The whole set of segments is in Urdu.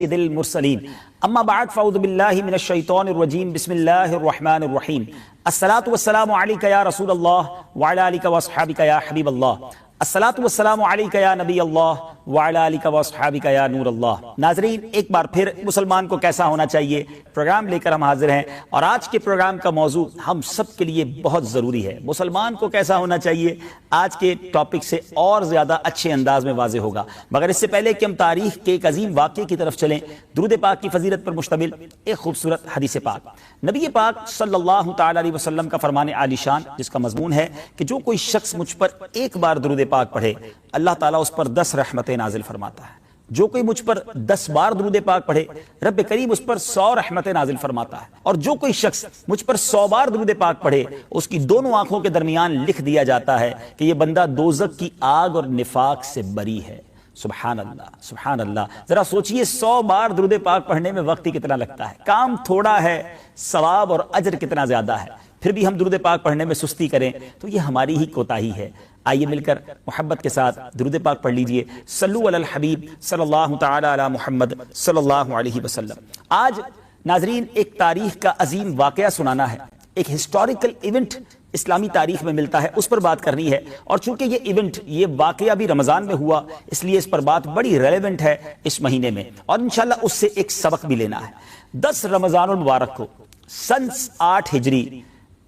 سید المرسلین اما بعد فاعوذ باللہ من الشیطان الرجیم بسم اللہ الرحمن الرحیم الصلاۃ والسلام علیک یا رسول اللہ وعلی آلک واصحابک یا حبیب اللہ الصلاۃ والسلام علیک یا نبی اللہ وعلی آلک واصحابک یا نور اللہ۔ ناظرین، ایک بار پھر مسلمان کو کیسا ہونا چاہیے پروگرام لے کر ہم حاضر ہیں، اور آج کے پروگرام کا موضوع ہم سب کے لیے بہت ضروری ہے۔ مسلمان کو کیسا ہونا چاہیے آج کے ٹاپک سے اور زیادہ اچھے انداز میں واضح ہوگا، مگر اس سے پہلے کہ ہم تاریخ کے ایک عظیم واقعے کی طرف چلیں، درود پاک کی فضیلت پر مشتمل ایک خوبصورت حدیث پاک، نبی پاک صلی اللہ تعالی علیہ وسلم کا فرمان عالی شان، جس کا مضمون ہے کہ جو کوئی شخص مجھ پر ایک بار درود پاک پڑھے اللہ تعالیٰ اس پر 10 رحمتیں نازل فرماتا ہے۔ جو کوئی مجھ پر 10 بار درود پاک پڑھے رب کریم اس پر 100 رحمتیں نازل فرماتا ہے، اور جو کوئی شخص مجھ پر 100 بار درود پاک پڑھے اس کی دونوں آنکھوں کے درمیان لکھ دیا جاتا ہے کہ یہ بندہ دوزخ کی آگ اور نفاق سے بری ہے۔ سبحان اللہ، سبحان اللہ۔ ذرا سوچئے 100 بار درود پاک پڑھنے میں وقت ہی کتنا لگتا ہے، کام تھوڑا ہے، ثواب اور اجر کتنا زیادہ ہے، پھر بھی ہم درود پاک پڑھنے میں سستی کریں تو یہ ہماری ہی کوتاہی ہے۔ آئیے مل کر محبت کے ساتھ درود پاک پڑھ لیجئے، صلو علی الحبیب صلی اللہ تعالی علی محمد صلی اللہ علیہ وسلم۔ آج ناظرین ایک تاریخ کا عظیم واقعہ سنانا ہے، ایک ہسٹوریکل ایونٹ اسلامی تاریخ میں ملتا ہے، اس پر بات کرنی ہے، اور چونکہ یہ ایونٹ، یہ واقعہ بھی رمضان میں ہوا، اس لیے اس پر بات بڑی ریلیونٹ ہے اس مہینے میں، اور انشاءاللہ اس سے ایک سبق بھی لینا ہے۔ 10 رمضان المبارک کو سن 8 ہجری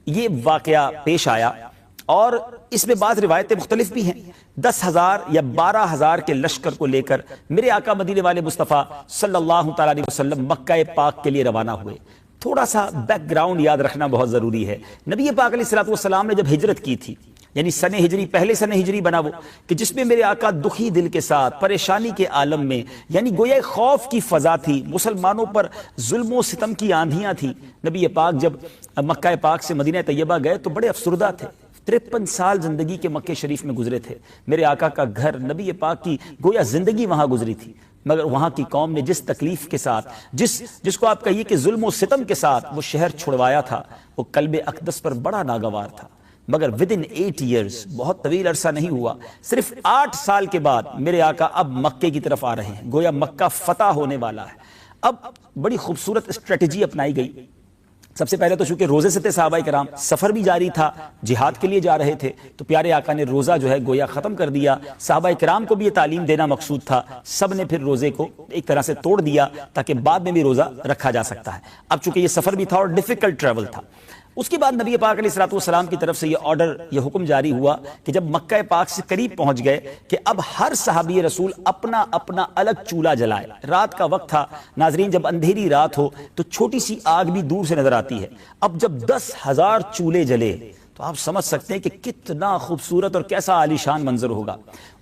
یہ واقعہ پیش آیا، اور اس میں بعض روایتیں مختلف بھی ہیں۔ 10,000 یا 12,000 کے لشکر کو لے کر میرے آقا مدینے والے مصطفیٰ صلی اللہ تعالی علیہ وسلم مکہ پاک کے لیے روانہ ہوئے۔ تھوڑا سا بیک گراؤنڈ یاد رکھنا بہت ضروری ہے۔ نبی پاک علیہ السلام نے جب ہجرت کی تھی، یعنی سن ہجری، پہلے سن ہجری بنا وہ کہ جس میں میرے آقا دکھی دل کے ساتھ پریشانی کے عالم میں، یعنی گویا خوف کی فضا تھی، مسلمانوں پر ظلم و ستم کی آندھیاں تھی۔ نبی پاک جب مکہ پاک سے مدینہ طیبہ گئے تو بڑے افسردہ تھے۔ 53 سال زندگی کے مکہ شریف میں گزرے تھے، میرے آقا کا گھر، نبی پاک کی گویا زندگی وہاں گزری تھی، مگر وہاں کی قوم نے جس تکلیف کے ساتھ، جس کو آپ کہیے کہ ظلم و ستم کے ساتھ وہ شہر چھڑوایا تھا، وہ قلب اقدس پر بڑا ناگوار تھا۔ مگر ودن 8 ایئرز، بہت طویل عرصہ نہیں ہوا، صرف 8 سال کے بعد میرے آقا اب مکے کی طرف آ رہے ہیں، گویا مکہ فتح ہونے والا ہے۔ اب بڑی خوبصورت اسٹریٹجی اپنائی گئی۔ سب سے پہلے تو چونکہ روزے سے تھے صحابہ کرام، سفر بھی جاری تھا، جہاد کے لیے جا رہے تھے، تو پیارے آقا نے روزہ جو ہے گویا ختم کر دیا۔ صحابہ کرام کو بھی یہ تعلیم دینا مقصود تھا، سب نے پھر روزے کو ایک طرح سے توڑ دیا تاکہ بعد میں بھی روزہ رکھا جا سکتا ہے۔ اب چونکہ یہ سفر بھی تھا اور ڈیفیکلٹ ٹریول تھا، اس کے بعد نبی پاک علیہ السلام کی طرف سے یہ آرڈر، یہ حکم جاری ہوا کہ جب مکہ پاک سے قریب پہنچ گئے کہ اب ہر صحابی رسول اپنا اپنا الگ چولہا جلائے۔ رات کا وقت تھا ناظرین، جب اندھیری رات ہو تو چھوٹی سی آگ بھی دور سے نظر آتی ہے۔ اب جب 10,000 چولہے جلے تو آپ سمجھ سکتے ہیں کہ کتنا خوبصورت اور کیسا عالی شان منظر ہوگا۔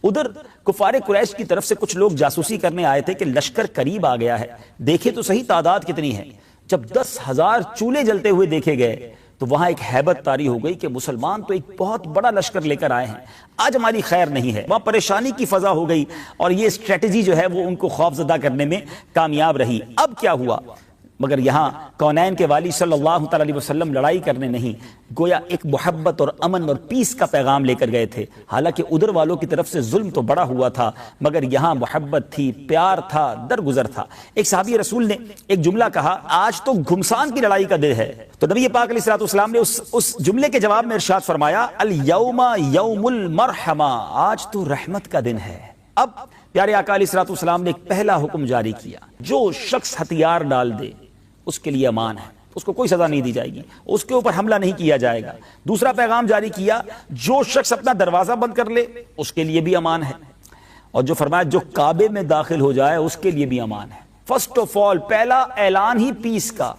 ادھر کفار قریش کی طرف سے کچھ لوگ جاسوسی کرنے آئے تھے کہ لشکر قریب آ گیا ہے، دیکھے تو صحیح تعداد کتنی ہے۔ جب 10,000 چولہے جلتے ہوئے دیکھے گئے تو وہاں ایک ہیبت طاری ہو گئی کہ مسلمان تو ایک بہت بڑا لشکر لے کر آئے ہیں، آج ہماری خیر نہیں ہے۔ وہاں پریشانی کی فضا ہو گئی، اور یہ اسٹریٹجی جو ہے وہ ان کو خوف زدہ کرنے میں کامیاب رہی۔ اب کیا ہوا؟ مگر یہاں کونین کے والی صلی اللہ تعالی علیہ وسلم لڑائی کرنے نہیں، گویا ایک محبت اور امن اور پیس کا پیغام لے کر گئے تھے۔ حالانکہ ادھر والوں کی طرف سے ظلم تو بڑا ہوا تھا، مگر یہاں محبت تھی، پیار تھا، درگزر تھا۔ ایک صحابی رسول نے ایک جملہ کہا، آج تو گھمسان کی لڑائی کا دن ہے، تو نبی پاک علیہ السلام نے اس جملے کے جواب میں ارشاد فرمایا، الیوم یوم المرحمہ، آج تو رحمت کا دن ہے۔ اب پیارے آقا علیہ السلام نے ایک پہلا حکم جاری کیا، جو شخص ہتھیار ڈال دے اس کے لیے امان ہے، اس کو کوئی سزا نہیں دی جائے گی، اس کے اوپر حملہ نہیں کیا جائے گا۔ دوسرا پیغام جاری کیا، جو شخص اپنا دروازہ بند کر لے اس کے لیے بھی امان ہے، اور جو فرمایا جو کعبے میں داخل ہو جائے اس کے لیے بھی امان ہے۔ فرسٹ آف آل پہلا اعلان ہی پیس کا۔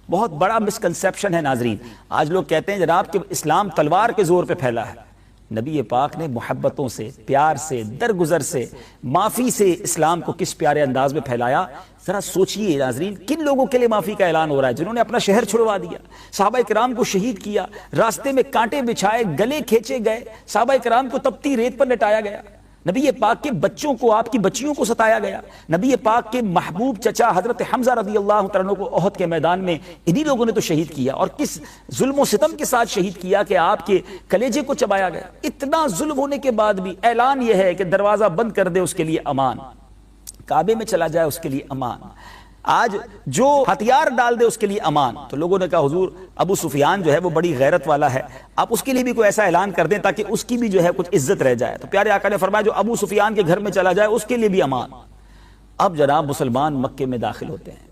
بہت بڑا مسکنسیپشن ہے ناظرین، آج لوگ کہتے ہیں جناب کہ اسلام تلوار کے زور پہ پھیلا ہے۔ نبی پاک نے محبتوں سے، پیار سے، درگزر سے، معافی سے اسلام کو کس پیارے انداز میں پھیلایا۔ ذرا سوچئے ناظرین، کن لوگوں کے لیے معافی کا اعلان ہو رہا ہے؟ جنہوں نے اپنا شہر چھڑوا دیا، صحابہ کرام کو شہید کیا، راستے میں کانٹے بچھائے، گلے کھینچے گئے، صحابہ کرام کو تپتی ریت پر لٹایا گیا، نبی پاک کے بچوں کو، آپ کی بچیوں کو ستایا گیا، نبی پاک کے محبوب چچا حضرت حمزہ رضی اللہ تعالیٰ عنہ کو احد کے میدان میں انہی لوگوں نے تو شہید کیا، اور کس ظلم و ستم کے ساتھ شہید کیا کہ آپ کے کلیجے کو چبایا گیا۔ اتنا ظلم ہونے کے بعد بھی اعلان یہ ہے کہ دروازہ بند کر دے اس کے لیے امان۔ کعبے میں چلا جائے اس کے لیے امان، آج جو ہتھیار ڈال دے اس کے لیے امان۔ تو لوگوں نے کہا حضور ابو سفیان جو ہے وہ بڑی غیرت والا ہے، آپ اس کے لیے بھی کوئی ایسا اعلان کر دیں تاکہ اس کی بھی جو ہے کچھ عزت رہ جائے۔ تو پیارے آقا نے فرمایا جو ابو سفیان کے گھر میں چلا جائے اس کے لیے بھی امان۔ اب جناب مسلمان مکے میں داخل ہوتے ہیں،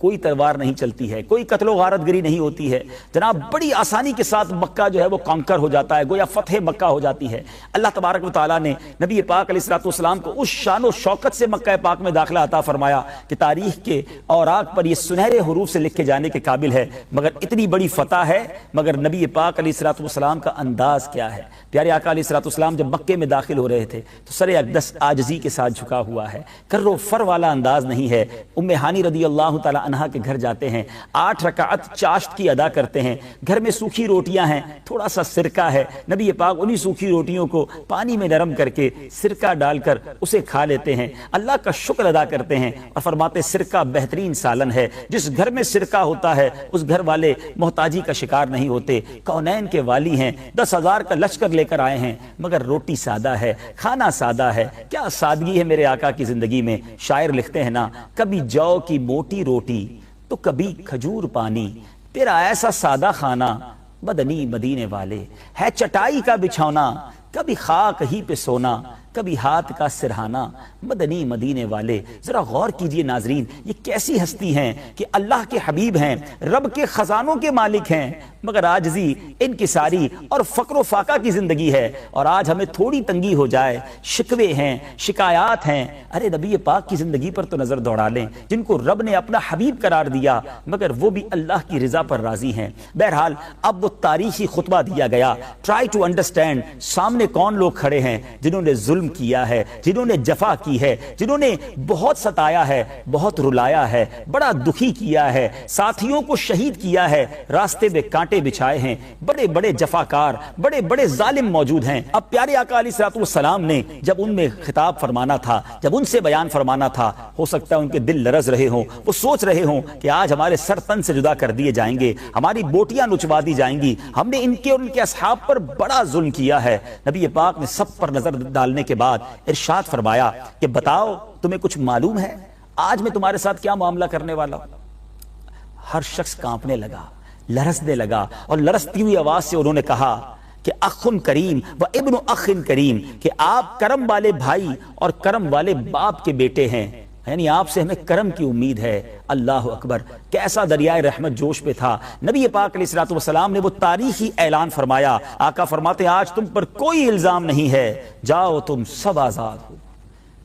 کوئی تلوار نہیں چلتی ہے، کوئی قتل و غارت گری نہیں ہوتی ہے جناب، بڑی آسانی کے ساتھ مکہ جو ہے وہ کانکر ہو جاتا ہے، گویا فتح مکہ ہو جاتی ہے۔ اللہ تبارک و تعالیٰ نے نبی پاک علیہ الصلوۃ والسلام کو اس شان و شوکت سے مکہ پاک میں داخلہ عطا فرمایا کہ تاریخ کے اوراق پر یہ سنہرے حروف سے لکھ کے جانے کے قابل ہے۔ مگر اتنی بڑی فتح ہے، مگر نبی پاک علیہ الصلوۃ والسلام کا انداز کیا ہے؟ پیارے آقا علیہ الصلوۃ والسلام جب مکے میں داخل ہو رہے تھے تو سر اقدس عاجزی کے ساتھ جھکا ہوا ہے، کر و فر والا انداز نہیں ہے۔ ام ہانی رضی اللہ تعالی عنہا کے گھر جاتے ہیں، 8 رکعت چاشت کی ادا کرتے ہیں، گھر میں سوکھی روٹیاں ہیں، تھوڑا سا سرکہ ہے، نبی پاک انہی سوکھی روٹیوں کو پانی میں نرم کر کے سرکہ ڈال کر اسے کھا لیتے ہیں، اللہ کا شکر ادا کرتے ہیں اور فرماتے سرکہ بہترین سالن ہے، جس گھر میں سرکہ ہوتا ہے اس گھر والے محتاجی کا شکار نہیں ہوتے۔ کونین کے والی ہیں، 10,000 کا لشکر لے کر آئے ہیں، مگر روٹی سادہ ہے، کھانا سادہ ہے۔ کیا سادگی ہے میرے آقا کی زندگی میں۔ شاعر لکھتے ہیں نا، کبھی جو کی موٹی روٹی تو کبھی کھجور پانی، تیرا ایسا سادہ کھانا مدنی مدینے والے، ہے چٹائی کا بچھونا کبھی خاک ہی پہ سونا، کبھی ہاتھ کا سرہانا مدنی مدینے والے۔ ذرا غور کیجئے ناظرین، یہ کیسی ہستی ہیں کہ اللہ کے حبیب ہیں، رب کے خزانوں کے مالک ہیں، مگر عاجزی انکساری اور فقر و فاقہ کی زندگی ہے۔ اور آج ہمیں تھوڑی تنگی ہو جائے، شکوے ہیں، شکایات ہیں، ارے نبی پاک کی زندگی پر تو نظر دوڑا لیں، جن کو رب نے اپنا حبیب قرار دیا مگر وہ بھی اللہ کی رضا پر راضی ہیں۔ بہرحال اب وہ تاریخی خطبہ دیا گیا، ٹرائی ٹو انڈرسٹینڈ، سامنے کون لوگ کھڑے ہیں جنہوں نے ظلم کیا ہے، جنہوں نے جفا کی ہے، جنہوں نے بہت ستایا ہے، بہت رلایا ہے، بڑا دکھی کیا ہے، ساتھیوں کو شہید کیا ہے، راستے میں کانٹے بچھائے ہیں، بڑے بڑے جفاکار، بڑے بڑے ظالم موجود ہیں۔ اب پیارے آقا علیہ الصلوۃ والسلام نے جب ان میں خطاب فرمانا تھا، جب ان سے بیان فرمانا تھا، ہو سکتا ہے ان کے دل لرز رہے ہوں، وہ سوچ رہے ہوں کہ آج ہمارے سر تن سے جدا کر دیے جائیں گے، ہماری بوٹیاں نچوا دی جائیں گی، ہم نے ان کے اور ان کے اصحاب پر بڑا ظلم کیا ہے۔ نبی پاک نے سب پر نظر ڈالنے کے بعد ارشاد فرمایا کہ بتاؤ تمہیں کچھ معلوم ہے آج میں تمہارے ساتھ کیا معاملہ کرنے والا ہوں؟ ہر شخص کانپنے لگا، لرزنے لگا، اور لرزتی ہوئی آواز سے انہوں نے کہا کہ اخن کریم و ابن اخن کریم، کہ آپ کرم والے بھائی اور کرم والے باپ کے بیٹے ہیں، یعنی آپ سے ہمیں کرم کی امید ہے۔ اللہ اکبر، کیسا دریائے رحمت جوش پہ تھا۔ نبی پاک علیہ الصلوۃ والسلام نے وہ تاریخی اعلان فرمایا، آقا فرماتے آج تم پر کوئی الزام نہیں ہے، جاؤ تم سب آزاد ہو۔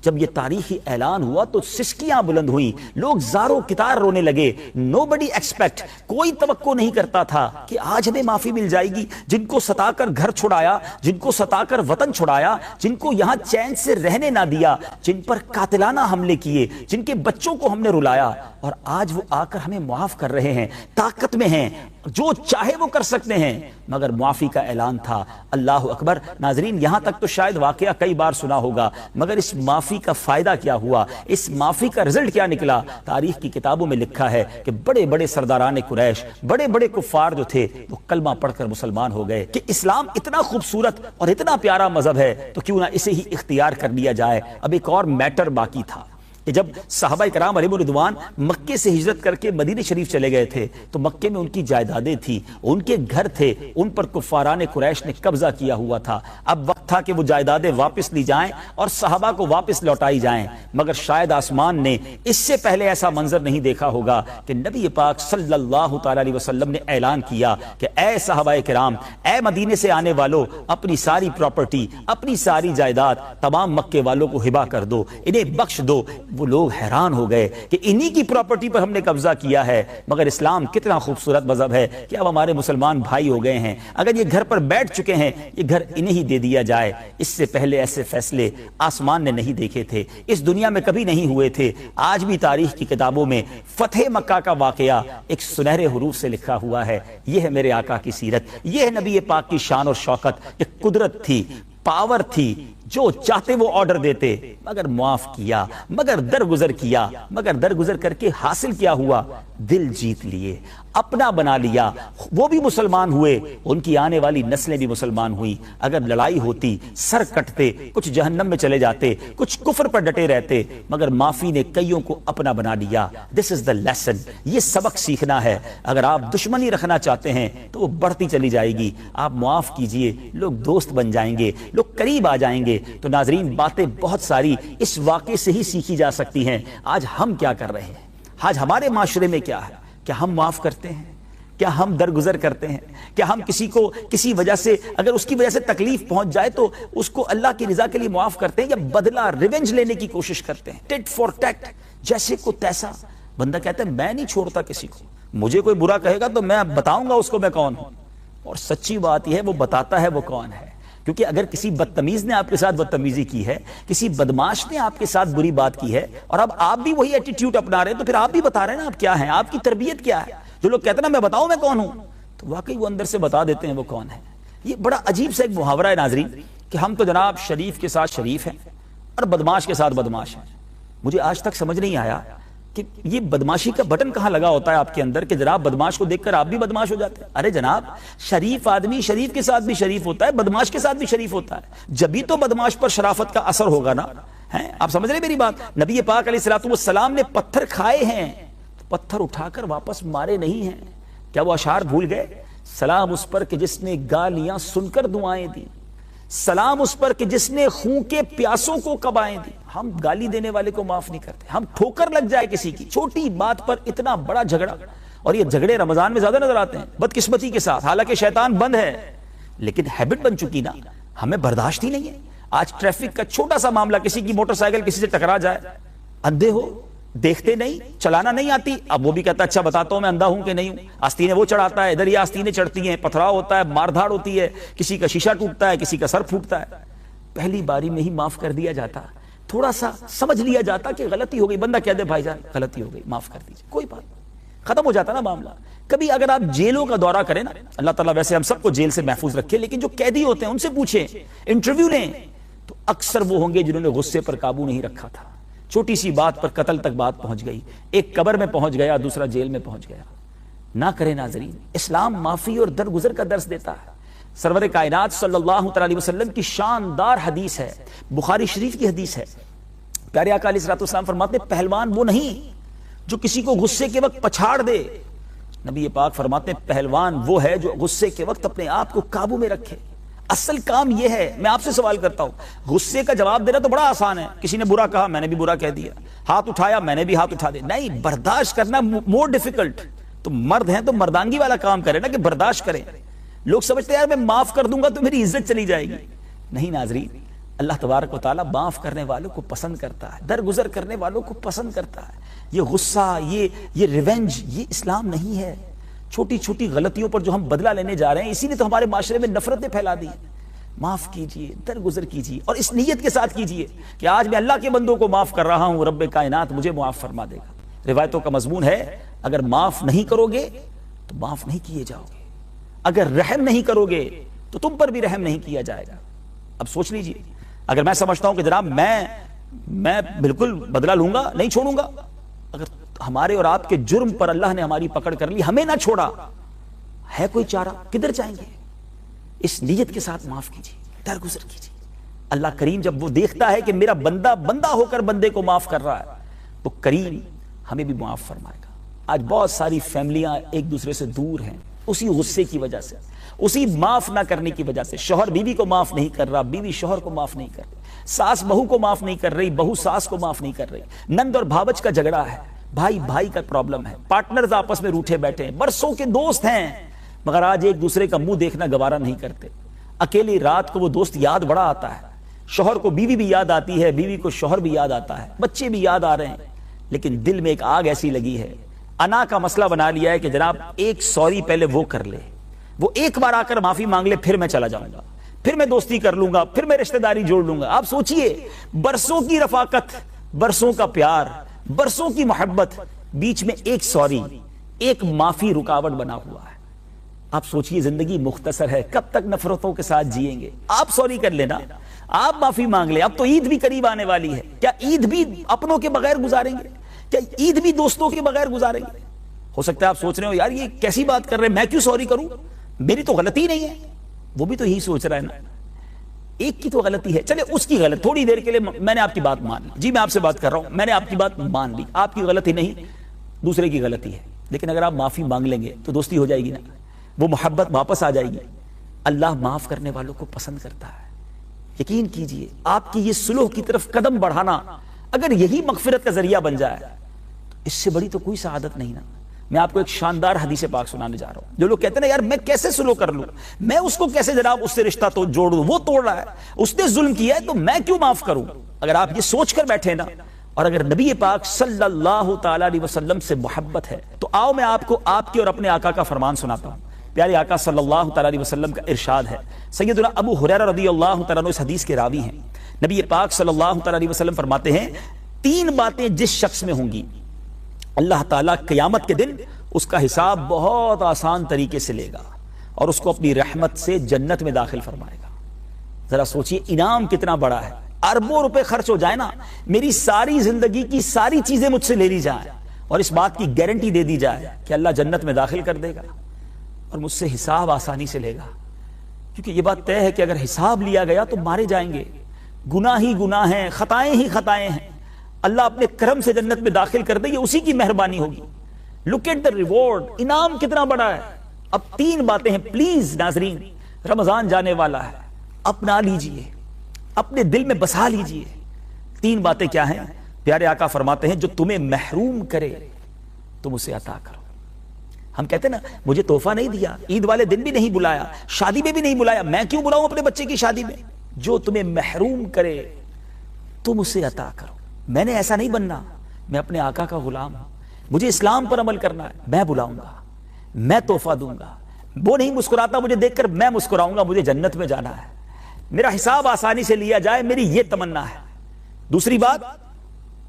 جب یہ تاریخی اعلان ہوا تو سسکیاں بلند ہوئیں، لوگ زاروں کتار رونے لگے۔ نوبڈی ایکسپیکٹ، کوئی توقع نہیں کرتا تھا کہ آج ہمیں معافی مل جائے گی۔ جن کو ستا کر گھر چھڑایا، جن کو ستا کر وطن چھڑایا، جن کو یہاں چین سے رہنے نہ دیا، جن پر قاتلانہ حملے کیے، جن کے بچوں کو ہم نے رلایا، اور آج وہ آ کر ہمیں معاف کر رہے ہیں، طاقت میں ہیں، جو چاہے وہ کر سکتے ہیں، مگر معافی کا اعلان تھا۔ اللہ اکبر۔ ناظرین یہاں تک تو شاید واقعہ کئی بار سنا ہوگا، مگر اس معافی کا فائدہ کیا ہوا، اس معافی کا رزلٹ کیا نکلا؟ تاریخ کی کتابوں میں لکھا ہے کہ بڑے بڑے سرداران قریش، بڑے بڑے کفار جو تھے وہ کلمہ پڑھ کر مسلمان ہو گئے کہ اسلام اتنا خوبصورت اور اتنا پیارا مذہب ہے تو کیوں نہ اسے ہی اختیار کر لیا جائے۔ اب ایک اور میٹر باقی تھا کہ جب صحابہ کرام علیہم الرضوان مکے سے ہجرت کر کے مدینہ شریف چلے گئے تھے تو مکے میں ان کی جائیدادیں تھیں، ان کے گھر تھے، ان پر کفاران قریش نے قبضہ کیا ہوا تھا۔ اب وقت تھا کہ وہ جائیدادیں واپس لی جائیں اور صحابہ کو واپس لوٹائی جائیں، مگر شاید آسمان نے اس سے پہلے ایسا منظر نہیں دیکھا ہوگا کہ نبی پاک صلی اللہ تعالی علیہ وسلم نے اعلان کیا کہ اے صحابہ کرام، اے مدینے سے آنے والوں، اپنی ساری پراپرٹی، اپنی ساری جائیداد تمام مکے والوں کو ہبہ کر دو، انہیں بخش دو۔ وہ لوگ حیران ہو گئے کہ انہی کی پراپرٹی پر ہم نے قبضہ کیا ہے، مگر اسلام کتنا خوبصورت مذہب ہے کہ اب ہمارے مسلمان بھائی ہو گئے ہیں، اگر یہ گھر پر بیٹھ چکے ہیں یہ گھر انہیں ہی دے دیا جائے۔ اس سے پہلے ایسے فیصلے آسمان نے نہیں دیکھے تھے، اس دنیا میں کبھی نہیں ہوئے تھے۔ آج بھی تاریخ کی کتابوں میں فتح مکہ کا واقعہ ایک سنہرے حروف سے لکھا ہوا ہے۔ یہ ہے میرے آقا کی سیرت، یہ ہے نبی پاک کی شان اور شوکت، ایک قدرت تھی، پاور تھی، جو چاہتے وہ آرڈر دیتے، مگر معاف کیا، مگر درگزر کیا، مگر درگزر کر کے حاصل کیا ہوا؟ دل جیت لیے، اپنا بنا لیا، وہ بھی مسلمان ہوئے، ان کی آنے والی نسلیں بھی مسلمان ہوئی۔ اگر لڑائی ہوتی، سر کٹتے، کچھ جہنم میں چلے جاتے، کچھ کفر پر ڈٹے رہتے، مگر معافی نے کئیوں کو اپنا بنا لیا۔ This is the lesson، یہ سبق سیکھنا ہے۔ اگر آپ دشمنی رکھنا چاہتے ہیں تو وہ بڑھتی چلی جائے گی، آپ معاف کیجئے، لوگ دوست بن جائیں گے، لوگ قریب آ جائیں گے۔ تو ناظرین، باتیں بہت ساری اس واقعے سے ہی سیکھی جا سکتی ہیں۔ آج ہم کیا کر رہے ہیں؟ آج ہمارے معاشرے میں کیا ہے؟ کیا ہم معاف کرتے ہیں؟ کیا ہم درگزر کرتے ہیں؟ کیا ہم کسی کو کسی وجہ سے، اگر اس کی وجہ سے تکلیف پہنچ جائے تو اس کو اللہ کی رضا کے لیے معاف کرتے ہیں، یا بدلہ ریونج لینے کی کوشش کرتے ہیں؟ ٹٹ فور ٹیٹ، جیسے کو تیسا۔ بندہ کہتا ہے میں نہیں چھوڑتا کسی کو، مجھے کوئی برا کہے گا تو میں بتاؤں گا اس کو میں کون ہوں۔ اور سچی بات یہ ہے وہ بتاتا ہے وہ کون ہے، کیونکہ اگر کسی بدتمیز نے آپ کے ساتھ بدتمیزی کی ہے، کسی بدماش نے آپ کے ساتھ بری بات کی ہے، اور اب آپ بھی وہی ایٹیٹیوڈ اپنا رہے ہیں، تو پھر آپ بھی بتا رہے ہیں نا آپ کیا ہیں، آپ کی تربیت کیا ہے۔ جو لوگ کہتے ہیں نا میں بتاؤں میں کون ہوں، تو واقعی وہ اندر سے بتا دیتے ہیں وہ کون ہے۔ یہ بڑا عجیب سا ایک محاورہ ہے ناظرین، کہ ہم تو جناب شریف کے ساتھ شریف ہیں اور بدماش کے ساتھ بدماش ہیں۔ مجھے آج تک سمجھ نہیں آیا کہ یہ بدماشی کا بٹن کہاں لگا ہوتا ہے آپ کے اندر، کہ جناب بدماش کو دیکھ کر آپ بھی بدماش ہو جاتے ہیں۔ ارے جناب، شریف آدمی شریف کے ساتھ بھی شریف ہوتا ہے، بدماش کے ساتھ بھی شریف ہوتا ہے، جبھی تو بدماش پر شرافت کا اثر ہوگا نا۔ آپ سمجھ رہے میری بات؟ نبی پاک علیہ الصلوۃ والسلام نے پتھر کھائے ہیں، پتھر اٹھا کر واپس مارے نہیں ہیں۔ کیا وہ اشعار بھول گئے؟ سلام اس پر کہ جس نے گالیاں سن کر دعائیں دی، سلام اس پر کہ جس نے خون کے پیاسوں کو قبائیں دی۔ ہم گالی دینے والے کو معاف نہیں کرتے، ہم ٹھوکر لگ جائے کسی کی چھوٹی بات پر اتنا بڑا جھگڑا، اور یہ جھگڑے رمضان میں زیادہ نظر آتے ہیں بدقسمتی کے ساتھ، حالانکہ شیطان بند ہے، لیکن ہیبٹ بن چکی نا، ہمیں برداشت ہی نہیں ہے۔ آج ٹریفک کا چھوٹا سا معاملہ، کسی کی موٹر سائیکل کسی سے ٹکرا جائے، اندھے ہو، دیکھتے نہیں، چلانا نہیں آتی، اب وہ بھی کہتا ہے اچھا بتاتا ہوں میں اندھا ہوں کہ نہیں ہوں۔ آستینیں وہ چڑھاتا ہے، ادھر یہ آستینیں چڑھتی ہیں، پتھراؤ ہوتا ہے، مار دھاڑ ہوتی ہے، کسی کا شیشہ ٹوٹتا ہے، کسی کا سر پھوٹتا ہے۔ پہلی باری میں ہی معاف کر دیا جاتا، تھوڑا سا سمجھ لیا جاتا کہ غلطی ہو گئی، بندہ کہہ دے بھائی جان غلطی ہو گئی معاف کر دیجیے، کوئی بات نہیں، ختم ہو جاتا نا معاملہ۔ کبھی اگر آپ جیلوں کا دورہ کریں نا، اللہ تعالیٰ ویسے ہم سب کو جیل سے محفوظ رکھے، لیکن جو قیدی ہوتے ہیں ان سے پوچھیں، انٹرویو لیں، تو اکثر وہ ہوں گے جنہوں نے غصے پر قابو نہیں رکھا تھا، چھوٹی سی بات پر قتل تک بات پہنچ گئی، ایک قبر میں پہنچ گیا، دوسرا جیل میں پہنچ گیا۔ نہ کریں ناظرین، اسلام معافی اور درگزر کا درس دیتا ہے۔ سرور کائنات صلی اللہ علیہ وسلم کی شاندار حدیث ہے، بخاری شریف کی حدیث ہے۔ پیارے آقا علیہ السلام فرماتے ہیں پہلوان وہ نہیں جو کسی کو غصے کے وقت پچھاڑ دے، نبی پاک فرماتے ہیں پہلوان وہ ہے جو غصے کے وقت اپنے آپ کو قابو میں رکھے۔ اصل کام یہ ہے۔ میں آپ سے سوال کرتا ہوں، غصے کا جواب دینا تو بڑا آسان ہے، کسی نے برا کہا میں نے بھی برا کہہ دیا، ہاتھ اٹھایا میں نے بھی ہاتھ اٹھا دیا، نہیں، برداشت کرنا مور ڈیفیکلٹ۔ تو مرد ہیں تو مردانگی والا کام کریں نا، کہ برداشت کریں۔ لوگ سمجھتے ہیں یار میں معاف کر دوں گا تو میری عزت چلی جائے گی، نہیں ناظرین، اللہ تبارک و تعالیٰ معاف کرنے والوں کو پسند کرتا ہے، درگزر کرنے والوں کو پسند کرتا ہے۔ یہ غصہ، یہ ریونج، یہ اسلام نہیں ہے۔ چھوٹی چھوٹی غلطیوں پر جو ہم بدلہ لینے جا رہے ہیں، اسی نے تو ہمارے معاشرے میں نفرتیں پھیلا دی ہیں۔ معاف کیجئے، درگزر کیجئے، اور اس نیت کے ساتھ کیجئے کہ آج میں اللہ کے بندوں کو معاف کر رہا ہوں، رب کائنات مجھے معاف فرما دے گا۔ روایتوں کا مضمون ہے اگر معاف نہیں کرو گے تو معاف نہیں کیے جاؤ گے، اگر رحم نہیں کرو گے تو تم پر بھی رحم نہیں کیا جائے گا۔ اب سوچ لیجئے، اگر میں سمجھتا ہوں کہ جناب میں بالکل بدلہ لوں گا، نہیں چھوڑوں گا، اگر ہمارے اور آپ کے جرم پر اللہ نے ہماری پکڑ کر لی، ہمیں نہ چھوڑا، ہے کوئی چارہ؟ کدھر جائیں گے؟ اس نیت کے ساتھ معاف کیجیے، درگزر کیجیے۔ اللہ کریم جب وہ دیکھتا ہے کہ میرا بندہ بندہ ہو کر بندے کو معاف کر رہا ہے، تو کریم ہمیں بھی معاف فرمائے گا۔ آج بہت ساری فیملیاں ایک دوسرے سے دور ہیں، اسی غصے کی وجہ سے، اسی معاف نہ کرنے کی وجہ سے۔ شوہر بیوی کو معاف نہیں کر رہا، بیوی شوہر کو معاف نہیں کر رہی، ساس بہو کو معاف نہیں کر رہی، بہو ساس کو معاف نہیں کر رہی، نند اور بھاوج کا جھگڑا ہے، بھائی بھائی کا پرابلم ہے، پارٹنرز آپس میں روٹھے بیٹھے ہیں، برسوں کے دوست ہیں، مگر آج ایک دوسرے کا منہ دیکھنا گوارا نہیں کرتے۔ اکیلی رات کو وہ دوست یاد بڑا آتا ہے، شوہر کو بیوی بھی یاد آتی ہے، بیوی کو شوہر بھی یاد آتا ہے، بچے بھی یاد آ رہے ہیں، لیکن دل میں ایک آگ ایسی لگی ہے، انا کا مسئلہ بنا لیا ہے کہ جناب ایک سوری پہلے وہ کر لے، وہ ایک بار آ کر معافی مانگ لے، پھر میں چلا جاؤں گا، پھر میں دوستی کر لوں گا، پھر میں رشتہ داری جوڑ لوں گا۔ آپ سوچئے، برسوں کی رفاقت، برسوں کا پیار، برسوں کی محبت، بیچ میں ایک سوری، ایک معافی رکاوٹ بنا ہوا ہے۔ آپ سوچئے زندگی مختصر ہے، کب تک نفرتوں کے ساتھ جئیں گے؟ آپ سوری کر لینا، آپ معافی مانگ لیں. اب تو عید بھی قریب آنے والی ہے, کیا عید بھی اپنوں کے بغیر گزاریں گے؟ کیا عید بھی دوستوں کے بغیر گزاریں گے؟ ہو سکتا ہے آپ سوچ رہے ہو یار یہ کیسی بات کر رہے ہیں, میں کیوں سوری کروں, میری تو غلطی نہیں ہے. وہ بھی تو یہی سوچ رہا ہے نا, ایک کی تو غلطی ہے, چلے اس کی غلط, تھوڑی دیر کے لیے میں نے آپ کی بات مان لی, جی میں آپ سے بات کر رہا ہوں, میں نے آپ کی بات مان لی, آپ کی غلطی نہیں دوسرے کی غلطی ہے. لیکن اگر آپ معافی مانگ لیں گے تو دوستی ہو جائے گی نا, وہ محبت واپس آ جائے گی. اللہ معاف کرنے والوں کو پسند کرتا ہے. یقین کیجئے آپ کی یہ صلح کی طرف قدم بڑھانا اگر یہی مغفرت کا ذریعہ بن جائے تو اس سے بڑی تو کوئی سعادت نہیں نا. میں آپ کو ایک شاندار حدیث پاک سنانے جا رہا ہوں. جو لوگ کہتے ہیں نا یار میں کیسے صلح کر لوں, میں اس کو کیسے جناب اس سے رشتہ تو جوڑ دوں, وہ توڑ رہا ہے, اس نے ظلم کیا ہے تو میں کیوں معاف کروں. اگر آپ یہ سوچ کر بیٹھے نا, اور اگر نبی پاک صلی اللہ تعالی علیہ وسلم سے محبت ہے تو آؤ میں آپ کو آپ کے اور اپنے آقا کا فرمان سناتا ہوں. پیارے آقا صلی اللہ تعالی علیہ وسلم کا ارشاد ہے. سیدنا ابو ہریرہ رضی اللہ تعالیٰ عنہ اس حدیث کے راوی ہیں. نبی پاک صلی اللہ تعالی علیہ وسلم فرماتے ہیں 3 باتیں جس شخص میں ہوں گی اللہ تعالیٰ قیامت کے دن اس کا حساب بہت آسان طریقے سے لے گا اور اس کو اپنی رحمت سے جنت میں داخل فرمائے گا. ذرا سوچئے انعام کتنا بڑا ہے. اربوں روپے خرچ ہو جائے نا, میری ساری زندگی کی ساری چیزیں مجھ سے لے لی جائیں اور اس بات کی گارنٹی دے دی جائے کہ اللہ جنت میں داخل کر دے گا اور مجھ سے حساب آسانی سے لے گا. کیونکہ یہ بات طے ہے کہ اگر حساب لیا گیا تو مارے جائیں گے, گناہ ہی گناہ ہیں, خطائیں ہی خطائیں ہیں. اللہ اپنے کرم سے جنت میں داخل کر دے, یہ اسی کی مہربانی ہوگی. لک ایٹ دا ریوارڈ, انعام کتنا بڑا ہے. اب 3 باتیں ہیں, پلیز ناظرین, رمضان جانے والا ہے, اپنا لیجئے, اپنے دل میں بسا لیجئے. 3 باتیں کیا ہیں؟ پیارے آقا فرماتے ہیں جو تمہیں محروم کرے تم اسے عطا کرو. ہم کہتے ہیں نا مجھے تحفہ نہیں دیا, عید والے دن بھی نہیں بلایا, شادی میں بھی نہیں بلایا, میں کیوں بلاؤں اپنے بچے کی شادی میں. جو تمہیں محروم کرے تم اسے عطا کرو. میں نے ایسا نہیں بننا, میں اپنے آقا کا غلام ہوں, مجھے اسلام پر عمل کرنا ہے, میں بلاؤں گا, میں تحفہ دوں گا. وہ نہیں مسکراتا مجھے دیکھ کر, میں مسکراؤں گا, مجھے جنت میں جانا ہے, میرا حساب آسانی سے لیا جائے, میری یہ تمنا ہے. دوسری بات,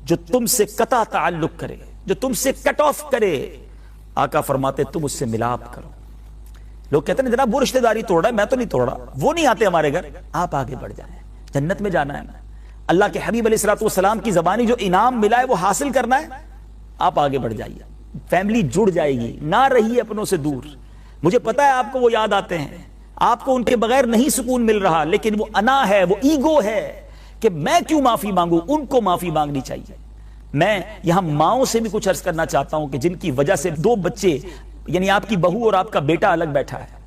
جو تم سے قطع تعلق کرے, جو تم سے کٹ آف کرے, آقا فرماتے تم اس سے ملاپ کرو. لوگ کہتے ہیں جناب وہ رشتہ داری توڑ رہا ہے, میں تو نہیں توڑ رہا, وہ نہیں آتے ہمارے گھر. آپ آگے بڑھ جائیں, جنت میں جانا ہے, اللہ کے حبیب علیہ الصلوۃ والسلام کی زبانی جو انعام ملا ہے وہ حاصل کرنا ہے. آپ آگے بڑھ جائیے, فیملی جڑ جائے گی, نہ رہیے اپنوں سے دور. مجھے پتا ہے آپ کو وہ یاد آتے ہیں, آپ کو ان کے بغیر نہیں سکون مل رہا, لیکن وہ انا ہے, وہ ایگو ہے کہ میں کیوں معافی مانگوں, ان کو معافی مانگنی چاہیے. میں یہاں ماؤں سے بھی کچھ عرض کرنا چاہتا ہوں کہ جن کی وجہ سے 2 بچے یعنی آپ کی بہو اور آپ کا بیٹا الگ بیٹھا ہے.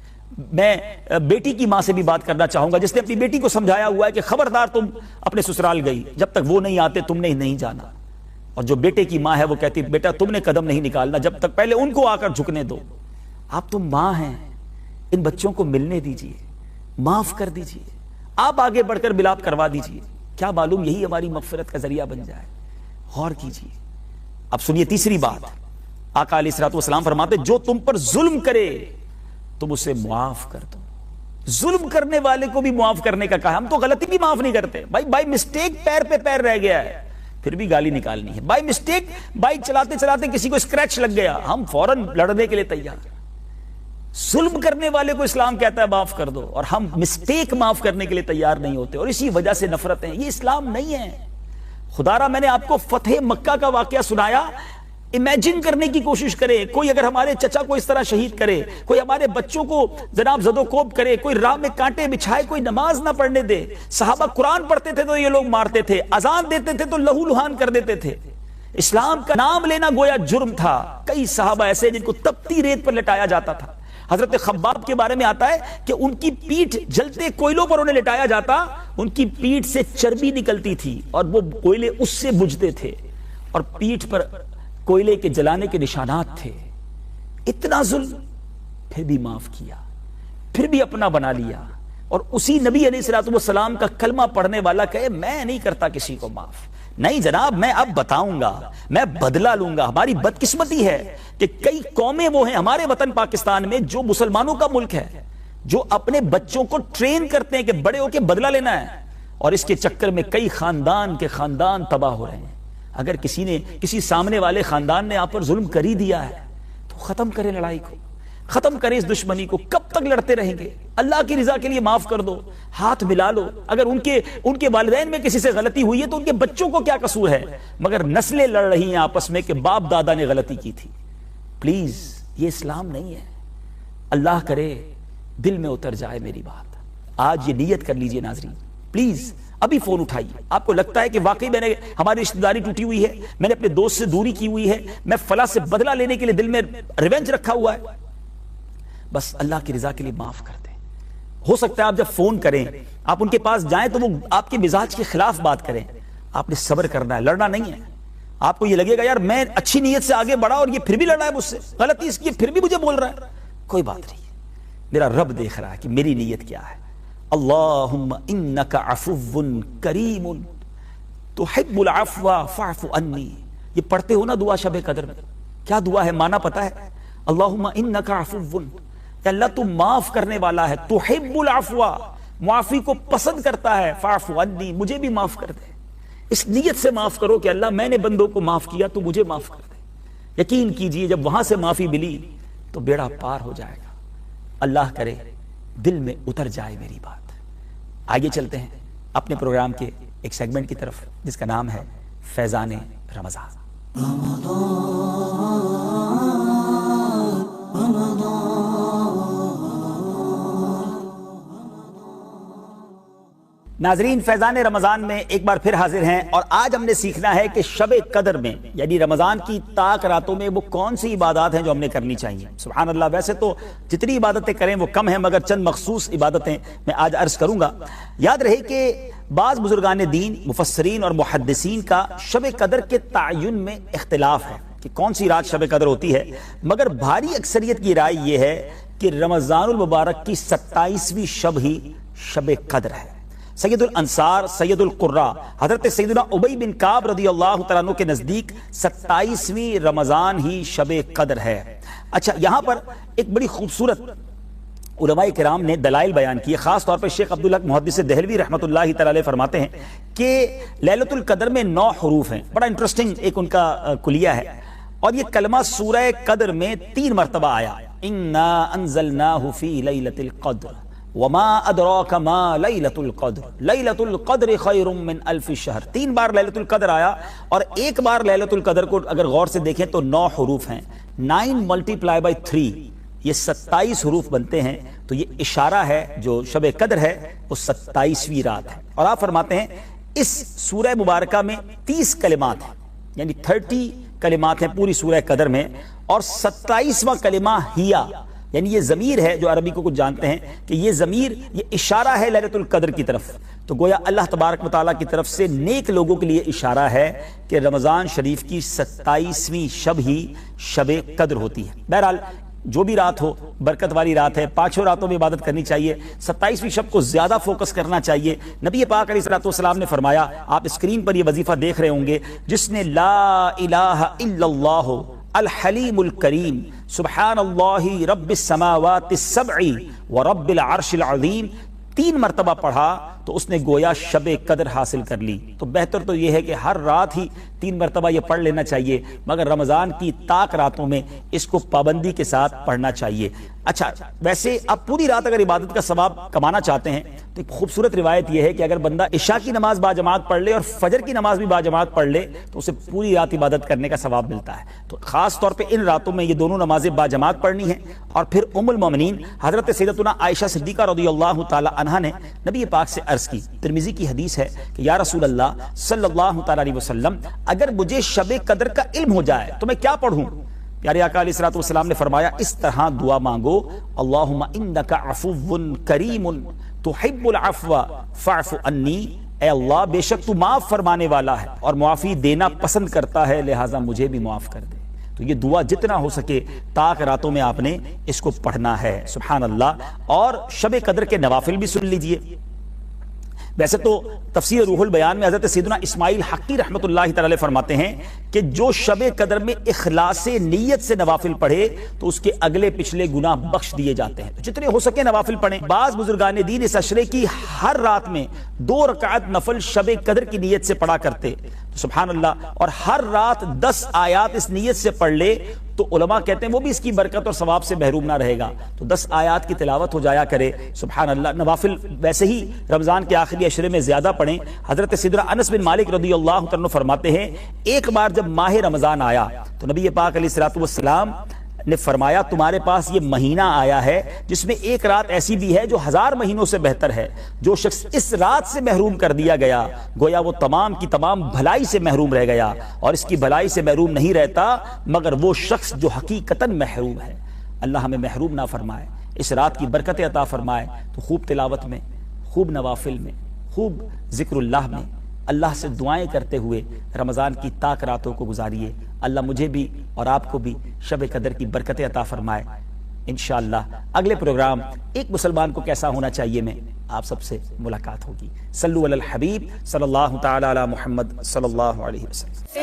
میں بیٹی کی ماں سے بھی بات کرنا چاہوں گا جس نے اپنی بیٹی کو سمجھایا ہوا ہے کہ خبردار تم اپنے سسرال گئی, جب تک وہ نہیں آتے تم نے نہیں جانا. اور جو بیٹے کی ماں ہے وہ کہتی بیٹا تم نے قدم نہیں نکالنا جب تک پہلے ان کو آ کر جھکنے دو. آپ تم ماں ہیں, ان بچوں کو ملنے دیجئے, معاف کر دیجئے, آپ آگے بڑھ کر ملاپ کروا دیجئے. کیا معلوم یہی ہماری مغفرت کا ذریعہ بن جائے. غور کیجئے. اب سنیے تیسری بات, آقا علیہ الصلوۃ والسلام فرماتے جو تم پر ظلم کرے تم اسے معاف کر دو. ظلم کرنے والے کو بھی معاف کرنے کا کہا. ہم تو غلطی بھی معاف نہیں کرتے, بائی مسٹیک پیر پہ پیر رہ گیا ہے پھر بھی گالی نکالنی ہے. بائی مسٹیک بائک چلاتے چلاتے کسی کو اسکریچ لگ گیا, ہم فوراً لڑنے کے لیے تیار. ظلم کرنے والے کو اسلام کہتا ہے معاف کر دو, اور ہم مسٹیک معاف کرنے کے لیے تیار نہیں ہوتے, اور اسی وجہ سے نفرت ہے. یہ اسلام نہیں ہے. خدا را میں نے آپ کو فتح مکہ کا واقعہ سنایا, امیجن کرنے کی کوشش کرے. کوئی اگر ہمارے چچا کو اس طرح شہید کرے, کوئی ہمارے بچوں کو جناب زد و کوب کرے, کوئی راہ میں کانٹے بچھائے, کوئی نماز نہ پڑھنے دے. صحابہ قرآن پڑھتے تھے تو یہ لوگ مارتے تھے, اذان دیتے تھے تو لہو لہان کر دیتے تھے. اسلام کا نام لینا گویا جرم تھا. کئی صحابہ ایسے جن کو تپتی ریت پر لٹایا جاتا تھا. حضرت خباب کے بارے میں آتا ہے کہ ان کی پیٹھ جلتے کوئلوں پر انہیں لٹایا جاتا, ان کی پیٹھ سے چربی نکلتی تھی اور وہ کوئلے اس سے بجھتے تھے, اور پیٹھ پر کوئلے کے جلانے کے نشانات تھے. اتنا ظلم, پھر بھی معاف کیا, پھر بھی اپنا بنا لیا. اور اسی نبی علیہ الصلوۃ والسلام کا کلمہ پڑھنے والا کہے میں نہیں کرتا کسی کو معاف. نہیں جناب, میں اب بتاؤں گا, میں بدلہ لوں گا. ہماری بدقسمتی ہے کہ کئی قومیں وہ ہیں ہمارے وطن پاکستان میں جو مسلمانوں کا ملک ہے, جو اپنے بچوں کو ٹرین کرتے ہیں کہ بڑے ہو کے بدلہ لینا ہے, اور اس کے چکر میں کئی خاندان کے خاندان تباہ ہو رہے ہیں. اگر کسی نے کسی سامنے والے خاندان نے آپ پر ظلم کر ہی دیا ہے تو ختم کرے لڑائی کو, ختم کرے اس دشمنی کو. کب تک لڑتے رہیں گے؟ اللہ کی رضا کے لیے معاف کر دو، ہاتھ ملا لو۔ اگر ان کے والدین میں کسی سے غلطی ہوئی ہے تو ان کے بچوں کو کیا قصور ہے؟ مگر نسلیں لڑ رہی ہیں آپس میں کہ باپ دادا نے غلطی کی تھی۔ پلیز، یہ اسلام نہیں ہے۔ اللہ کرے دل میں اتر جائے میری بات۔ آج یہ نیت کر لیجئے ناظرین، پلیز ابھی فون اٹھائیے۔ آپ کو لگتا ہے کہ واقعی ہماری رشتہ داری ٹوٹی ہوئی ہے، میں نے اپنے دوست سے دوری کی ہوئی ہے، میں فلاں سے بدلہ لینے کے لیے دل میں ریونج رکھا ہوا ہے، بس اللہ کی رضا کے لیے معاف کر دیں۔ ہو سکتا ہے آپ جب فون کریں، آپ ان کے پاس جائیں تو وہ آپ کے مزاج کے خلاف بات کریں، آپ نے صبر کرنا ہے، لڑنا نہیں ہے۔ آپ کو یہ لگے گا یار میں اچھی نیت سے آگے بڑھا اور یہ پھر بھی لڑ رہا ہے مجھ سے، غلطی اس کی پھر بھی مجھے بول رہا ہے، کوئی بات نہیں، میرا رب دیکھ رہا ہے کہ میری نیت کیا ہے۔ اللہم انک عفو کریم تحب العفو فاعف عنی، یہ پڑھتے ہو نا دعا شب قدر میں، کیا دعا ہے معنی پتا ہے؟ اللہم انک عفو، کہ اللہ تو معاف کرنے والا ہے، تحب العفو، معافی کو پسند کرتا ہے، فاعف عنی، مجھے بھی معاف کر دے۔ اس نیت سے معاف کرو کہ اللہ میں نے بندوں کو معاف کیا تو مجھے معاف کر دے۔ یقین کیجئے جب وہاں سے معافی ملی تو بیڑا پار ہو جائے گا۔ اللہ کرے دل میں اتر جائے میری بات۔ آگے چلتے ہیں اپنے پروگرام کے ایک سیگمنٹ کی طرف جس کا نام ہے فیضان رمضان۔ ناظرین، فیضان رمضان میں ایک بار پھر حاضر ہیں، اور آج ہم نے سیکھنا ہے کہ شب قدر میں یعنی رمضان کی طاق راتوں میں وہ کون سی عبادات ہیں جو ہم نے کرنی چاہیے۔ سبحان اللہ، ویسے تو جتنی عبادتیں کریں وہ کم ہیں، مگر چند مخصوص عبادتیں میں آج عرض کروں گا۔ یاد رہے کہ بعض بزرگان دین، مفسرین اور محدثین کا شب قدر کے تعین میں اختلاف ہے کہ کون سی رات شب قدر ہوتی ہے، مگر بھاری اکثریت کی رائے یہ ہے کہ رمضان المبارک کی 27ویں شب ہی شب قدر ہے۔ سید الانصار، سید القراء حضرت سیدنا ابی بن کعب رضی اللہ تعالیٰ عنہ کے نزدیک 27ویں رمضان ہی شب قدر ہے۔ اچھا، یہاں پر ایک بڑی خوبصورت علماء کرام نے دلائل بیان کیے، خاص طور پر شیخ عبدالحق محدث دہلوی رحمۃ اللہ تعالی علیہ فرماتے ہیں کہ لیلۃ القدر میں 9 حروف ہیں، بڑا انٹرسٹنگ ایک ان کا کلیہ ہے، اور یہ کلمہ سورہ قدر میں 3 مرتبہ آیا، انا انزلناہ فی لیلۃ القدر وما ادراک ما لیلۃ القدر لیلۃ القدر خیر من الف شہر۔ 3 بار لیلۃ القدر آیا، اور ایک بار لیلۃ القدر کو اگر غور سے دیکھیں تو 9 حروف ہیں، 9 ملٹیپلائی بائی 3 یہ 27 حروف بنتے ہیں۔ تو یہ اشارہ ہے جو شب قدر ہے وہ 27ویں رات ہے، اور آپ فرماتے ہیں اس سورہ مبارکہ میں 30 کلمات ہیں، یعنی 30 کلمات ہیں پوری سورہ قدر میں، اور 27واں کلمہ ہیا، یعنی یہ ضمیر ہے جو عربی کو کچھ جانتے ہیں کہ یہ ضمیر یہ اشارہ ہے لیلۃ القدر کی طرف۔ تو گویا اللہ تبارک و تعالیٰ کی طرف سے نیک لوگوں کے لیے اشارہ ہے کہ رمضان شریف کی 27ویں شب ہی شب قدر ہوتی ہے۔ بہرحال جو بھی رات ہو، برکت والی رات ہے، 5 راتوں میں عبادت کرنی چاہیے، 27ویں شب کو زیادہ فوکس کرنا چاہیے۔ نبی پاک علیہ الصلوۃ والسلام نے فرمایا، آپ اسکرین پر یہ وظیفہ دیکھ رہے ہوں گے، جس نے لا الہ الا اللہ الحلیم الکریم سبحان اللہ رب السماوات السبع ورب العرش العظیم 3 مرتبہ پڑھا تو اس نے گویا شب قدر حاصل کر لی۔ تو بہتر تو یہ ہے کہ ہر رات ہی 3 مرتبہ یہ پڑھ لینا چاہیے، مگر رمضان کی طاق راتوں میں اس کو پابندی کے ساتھ پڑھنا چاہیے۔ اچھا، ویسے آپ پوری رات اگر عبادت کا ثواب کمانا چاہتے ہیں تو ایک خوبصورت روایت یہ ہے کہ اگر بندہ عشاء کی نماز باجماعت پڑھ لے اور فجر کی نماز بھی باجماعت پڑھ لے تو اسے پوری رات عبادت کرنے کا ثواب ملتا ہے۔ تو خاص طور پہ ان راتوں میں یہ دونوں نمازیں باجماعت پڑھنی ہیں۔ اور پھر ام المومنین حضرت سیدتنا عائشہ صدیقہ رضی اللہ تعالی عنہا نے نبی پاک سے عرض کی، ترمذی کی حدیث ہے کہ یا رسول اللہ صلی اللہ تعالی علیہ وسلم، اگر مجھے شب قدر کا علم ہو جائے تو میں کیا پڑھوں؟ پیارے آقا علیہ الصلوۃ والسلام نے فرمایا، اس طرح دعا مانگو، اللہم انک عفو کریم تحب العفو فاعف عنی، اے اللہ بے شک تو معاف فرمانے والا ہے اور معافی دینا پسند کرتا ہے، لہٰذا مجھے بھی معاف کر دے۔ تو یہ دعا جتنا ہو سکے طاق راتوں میں آپ نے اس کو پڑھنا ہے، سبحان اللہ۔ اور شب قدر کے نوافل بھی سن لیجئے۔ ویسے تو تفسیر روح البیان میں حضرت سیدنا اسماعیل حقی رحمۃ اللہ تعالی فرماتے ہیں کہ جو شب قدر میں اخلاص نیت سے نوافل پڑھے تو اس کے اگلے پچھلے گناہ بخش دیے جاتے ہیں. تو جتنے ہو سکے نوافل پڑھیں. بعض بزرگان دین اس عشرے کی ہر رات میں 2 رکعت نفل شب قدر کی نیت سے پڑھا کرتے. تو سبحان اللہ، اور ہر رات 10 آیات اس نیت سے پڑھ لے تو علماء کہتے ہیں وہ بھی اس کی برکت اور ثواب سے محروم نہ رہے گا. تو 10 آیات کی تلاوت ہو جایا کرے. سبحان اللہ. نوافل ویسے ہی رمضان کے آخری عشرے میں زیادہ پڑھیں. حضرت سیدنا انس بن مالک رضی اللہ عنہ فرماتے ہیں ایک بار جب ماہ رمضان آیا تو نبی پاک علیہ الصلوۃ والسلام نے فرمایا تمہارے پاس یہ مہینہ آیا ہے جس میں ایک رات ایسی بھی ہے جو 1000 مہینوں سے بہتر ہے. جو شخص اس رات سے محروم کر دیا گیا گویا وہ تمام کی تمام بھلائی سے محروم رہ گیا، اور اس کی بھلائی سے محروم نہیں رہتا مگر وہ شخص جو حقیقتاً محروم ہے. اللہ ہمیں محروم نہ فرمائے، اس رات کی برکت عطا فرمائے. تو خوب تلاوت میں، خوب نوافل میں، خوب ذکر اللہ میں اللہ سے دعائیں کرتے ہوئے رمضان کی تاک راتوں کو گزاریے. اللہ مجھے بھی اور آپ کو بھی شب قدر کی برکت عطا فرمائے. انشاءاللہ اگلے پروگرام ایک مسلمان کو کیسا ہونا چاہیے میں آپ سب سے ملاقات ہوگی. صلو علی الحبیب صلی اللہ تعالی علی محمد صلی اللہ علیہ وسلم.